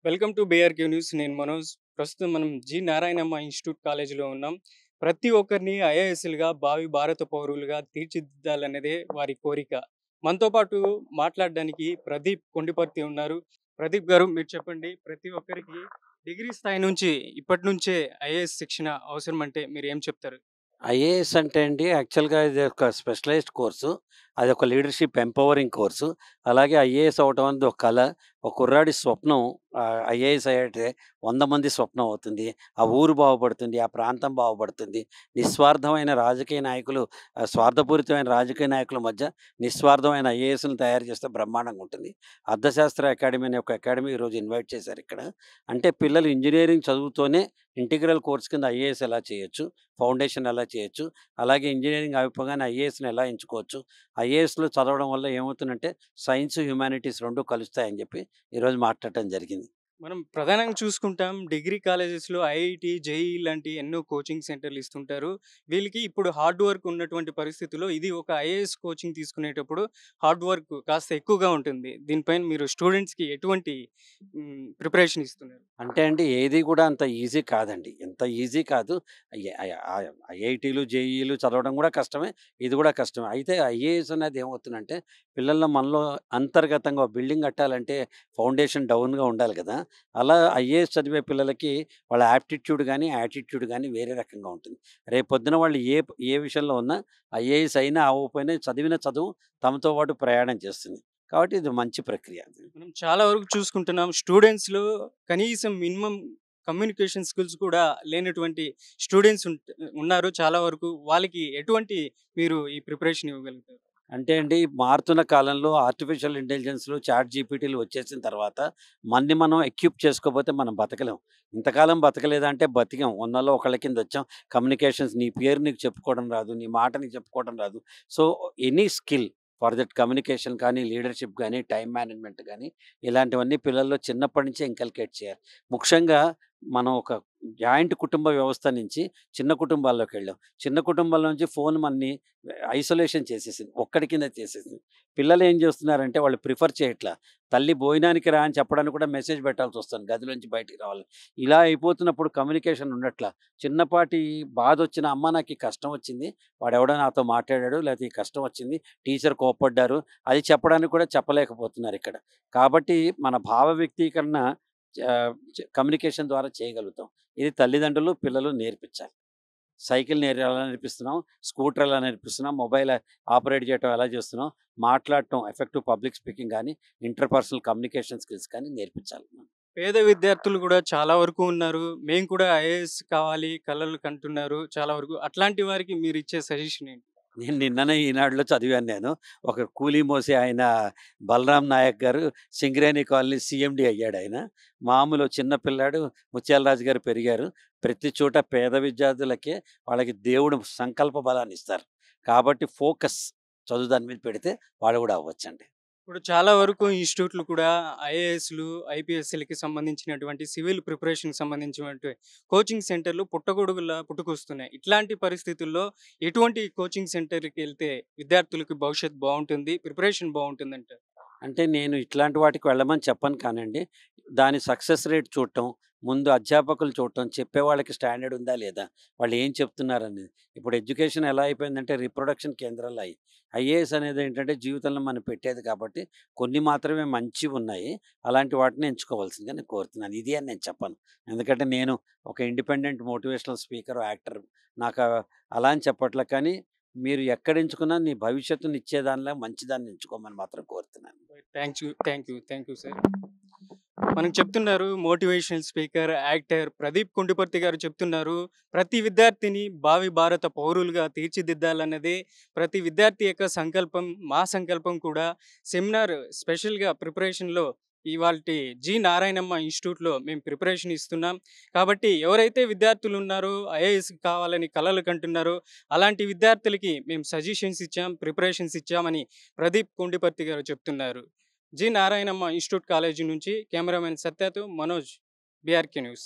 Welcome to BRK news. నేను మనోజ్. ప్రస్తుతం మనం జి నారాయణమ్మ ఇన్‌స్టిట్యూట్ కాలేజీలో ఉన్నాం. ప్రతి ఒక్కరిని ఐఏఎస్‌లుగా, భావి భారత పౌరులుగా తీర్చిదిద్దాలన్నదే వారి కోరిక. మనతో పాటు మాట్లాడడానికి ప్రదీప్ కొండిపర్తి ఉన్నారు. ప్రదీప్ గారు, మీరు చెప్పండి. ప్రతి ఒక్కరికి డిగ్రీ స్థాయి నుంచి ఇప్పటి నుంచే ఐఏఎస్ శిక్షణ అవసరమంటే మీరేం చెప్తారు? ఐఏఎస్ అంటే అండి యాక్చువల్‌గా ఇది ఒక స్పెషలైజ్డ్ కోర్సు. అదొక లీడర్‌షిప్ ఎంపవరింగ్ కోర్సు. అలాగే ఐఏఎస్ అవ్వటం అనేది ఒక కల. ఒక కుర్రాడి స్వప్నం ఐఏఎస్ అయ్యాటే 100 మంది స్వప్నం అవుతుంది. ఆ ఊరు బాగుపడుతుంది. ఆ ప్రాంతం బాగుపడుతుంది. నిస్వార్థమైన రాజకీయ నాయకులు స్వార్థపూరితమైన రాజకీయ నాయకుల మధ్య నిస్వార్థమైన ఐఏఎస్‌ని తయారు చేస్తే బ్రహ్మాండంగా ఉంటుంది. అర్థశాస్త్ర అకాడమీ అనే ఒక అకాడమీ ఈరోజు ఇన్వైట్ చేశారు ఇక్కడ. అంటే పిల్లలు ఇంజినీరింగ్ చదువుతూనే ఇంటిగ్రల్ కోర్స్ కింద ఐఏఎస్ ఎలా చేయొచ్చు, ఫౌండేషన్ ఎలా చేయొచ్చు, అలాగే ఇంజినీరింగ్ అయిపోగానే ఐఏఎస్‌ని ఎలా ఎంచుకోవచ్చు, ఐఏఎస్‌లో చదవడం వల్ల ఏమవుతుందంటే సైన్స్, హ్యుమానిటీస్ 2 కలుస్తాయని చెప్పి ఈరోజు మాట్లాడటం జరిగింది. మనం ప్రధానంగా చూసుకుంటాం డిగ్రీ కాలేజెస్‌లో ఐఐటీ, జేఈఈ లాంటి ఎన్నో కోచింగ్ సెంటర్‌లు ఇస్తుంటారు. వీళ్ళకి ఇప్పుడు హార్డ్ వర్క్ ఉన్నటువంటి పరిస్థితిలో ఇది ఒక ఐఏఎస్ కోచింగ్ తీసుకునేటప్పుడు హార్డ్ వర్క్ కాస్త ఎక్కువగా ఉంటుంది. దీనిపైన మీరు స్టూడెంట్స్‌కి ఎటువంటి ప్రిపరేషన్ ఇస్తున్నారు? అంటే అండి ఏది కూడా అంత ఈజీ కాదండి. ఎంత ఈజీ కాదు. ఐఐటీలు, జేఈఈలు చదవడం కూడా కష్టమే. ఇది కూడా కష్టమే. అయితే ఐఏఎస్ అనేది ఏమవుతుందంటే పిల్లల్లో మనలో అంతర్గతంగా ఒక బిల్డింగ్ కట్టాలంటే ఫౌండేషన్ డౌన్‌గా ఉండాలి కదా! అలా ఐఏఎస్ చదివే పిల్లలకి వాళ్ళ యాప్టిట్యూడ్ గాని, యాటిట్యూడ్ గాని వేరే రకంగా ఉంటుంది. రేపొద్దున వాళ్ళు ఏ విషయంలో ఉన్నా ఐఏఎస్ అయినా అవ్వకపోయినా చదివిన చదువు తమతో పాటు ప్రయాణం చేస్తుంది. కాబట్టి ఇది మంచి ప్రక్రియ. మనం చాలా వరకు చూసుకుంటున్నాం స్టూడెంట్స్‌లో కనీసం మినిమమ్ కమ్యూనికేషన్ స్కిల్స్ కూడా లేనటువంటి స్టూడెంట్స్ ఉన్నారు చాలా వరకు. వాళ్ళకి ఎటువంటి మీరు ఈ ప్రిపరేషన్ ఇవ్వగలుగుతారు? అంటే అండి, మారుతున్న కాలంలో ఆర్టిఫిషియల్ ఇంటెలిజెన్స్‌లు, చాట్ జీపీటీలు వచ్చేసిన తర్వాత మనం ఎక్విప్ చేసుకోకపోతే మనం బతకలేం. ఇంతకాలం బతకలేదంటే బతికాం. వందలో ఒకళ్ళ కిందొచ్చాం. కమ్యూనికేషన్స్ నీ పేరు నీకు చెప్పుకోవడం రాదు. నీ మాట నీకు చెప్పుకోవడం రాదు. So, any skill for that communication కానీ, లీడర్‌షిప్ గానీ, టైమ్ మేనేజ్‌మెంట్ గానీ, ఇలాంటివన్నీ పిల్లల్లో చిన్నప్పటి నుంచే ఇంకల్కేట్ చేయాలి. ముఖ్యంగా మనం ఒక జాయింట్ కుటుంబ వ్యవస్థ నుంచి చిన్న కుటుంబాల్లోకెళ్ళాం. చిన్న కుటుంబాల నుంచి ఫోన్ మనని ఐసోలేషన్ చేసేసింది. ఒక్కడి కింద చేసేసింది. పిల్లలేం జేస్తున్నారంటే వాళ్ళు ప్రిఫర్ చేయట్లా. తల్లి భోజనానికి రా అని చెప్పడానికి కూడా మెసేజ్ పెట్టాల్సొస్తుంది గదిలోంచి బయటికి రావాలని. ఇలా అయిపోతున్నప్పుడు కమ్యూనికేషన్ ఉండట్లా. చిన్నపాటి బాధొచ్చిన అమ్మ నాకీ కష్టం వచ్చింది. వాడెవడో నాతో మాట్లాడాడు. లేతే ఈ కష్టం వచ్చింది. టీచర్ కోప్పడ్డారు. అది చెప్పడానికి కూడా చెప్పలేకపోతున్నారిక్కడ. కాబట్టి మన భావ వ్యక్తీకరణ కమ్యూనికేషన్ ద్వారా చేయగలుగుతాం. ఇది తల్లిదండ్రులు, పిల్లలు నేర్పించాలి. సైకిల్ ఎలా నేర్పిస్తున్నాం, స్కూటర్ ఎలా నేర్పిస్తున్నాం, మొబైల్ ఆపరేట్ చేయటం ఎలా చేస్తున్నాం, మాట్లాడటం ఎఫెక్టివ్ పబ్లిక్ స్పీకింగ్ గానీ, ఇంటర్పర్సనల్ కమ్యూనికేషన్ స్కిల్స్ కానీ నేర్పించాలి. పేద విద్యార్థులు కూడా చాలా వరకు ఉన్నారు. మేము కూడా ఐఏఎస్ కావాలి కలలు కంటున్నారు చాలా వరకు. అట్లాంటి వారికి మీరిచ్చే సజెషన్ ఏంటి? నేను నిన్ననే ఈనాడులో చదివాను నేను. ఒక కూలీ మోసే ఆయన బలరాం నాయక్ గారు సింగరేణి కాలనీ సీఎండీ అయ్యాడాయన. మామూలు చిన్న పిల్లాడు ముత్యాలరాజు గారు పెరిగారు. ప్రతి చోట పేద విద్యార్థులకే వాళ్ళకి దేవుడు సంకల్ప బలాన్నిస్తారు. కాబట్టి ఫోకస్ చదువు దాని మీద పెడితే వాళ్ళు గూడా అవ్వచ్చండి. ఇప్పుడు చాలా వరకు ఇన్‌స్టిట్యూట్‌లు కూడా ఐఏఎస్‌లు, ఐపీఎస్‌లకి సంబంధించినటువంటి సివిల్ ప్రిపరేషన్‌కి సంబంధించినటువంటి కోచింగ్ సెంటర్‌లు పుట్టగొడుగుల్లా పుట్టుకొస్తున్నాయి. ఇట్లాంటి పరిస్థితుల్లో ఎటువంటి కోచింగ్ సెంటర్‌కెళ్తే విద్యార్థులకి భవిష్యత్తు బావుంటుంది, ప్రిపరేషన్ బావుంటుందంటారు? అంటే నేను ఇట్లాంటి వాటికి వెళ్ళమని చెప్పను కానండి. దాని సక్సెస్ రేట్ చూడటం, ముందు అధ్యాపకులు చూడటం, చెప్పేవాళ్ళకి స్టాండర్డ్ ఉందా లేదా? వాళ్ళు ఏం చెప్తున్నారనేది. ఇప్పుడు ఎడ్యుకేషన్ ఎలా అయిపోయిందంటే రీప్రొడక్షన్ కేంద్రాలయ్యాయి. ఐఏఎస్ అనేదేంటంటే జీవితంలో మనం పెట్టేది కాబట్టి కొన్ని మాత్రమే మంచివున్నాయి. అలాంటి వాటిని ఎంచుకోవాల్సిందిగా నేను కోరుతున్నాను. ఇది అని నేను చెప్పను. ఎందుకంటే నేను ఒక ఇండిపెండెంట్ మోటివేషనల్ స్పీకర్, యాక్టర్. నాకు అలా అని చెప్పట్లే కానీ మీరు ఎక్కడ ఎంచుకున్నా నీ భవిష్యత్తునిచ్చే దానిలో మంచిదాన్ని ఎంచుకోమని మాత్రం కోరుతున్నాను. Thank you sir. మనకు చెప్తున్నారు మోటివేషనల్ స్పీకర్, యాక్టర్ ప్రదీప్ కుండిపర్తి గారు చెప్తున్నారు. ప్రతి విద్యార్థిని భావి భారత పౌరులుగా తీర్చిదిద్దాలన్నదే ప్రతి విద్యార్థి యొక్క సంకల్పం. మా సంకల్పం కూడా. సెమినార్ స్పెషల్‌గా ప్రిపరేషన్‌లో ఇవాల్టి జి నారాయణమ్మ ఇన్‌స్టిట్యూట్‌లో మేము ప్రిపరేషన్ ఇస్తున్నాం. కాబట్టి ఎవరైతే విద్యార్థులు ఉన్నారో ఐఏఎస్ కావాలని కలలు కంటున్నారో అలాంటి విద్యార్థులకి మేము సజెషన్స్ ఇచ్చాం, ప్రిపరేషన్స్ ఇచ్చామని ప్రదీప్ కుండిపర్తి గారు చెప్తున్నారు. జి నారాయణమ్మ ఇన్‌స్టిట్యూట్ కాలేజీ నుంచి కెమెరామెన్ సత్యతో మనోజ్, బీఆర్‌కే న్యూస్.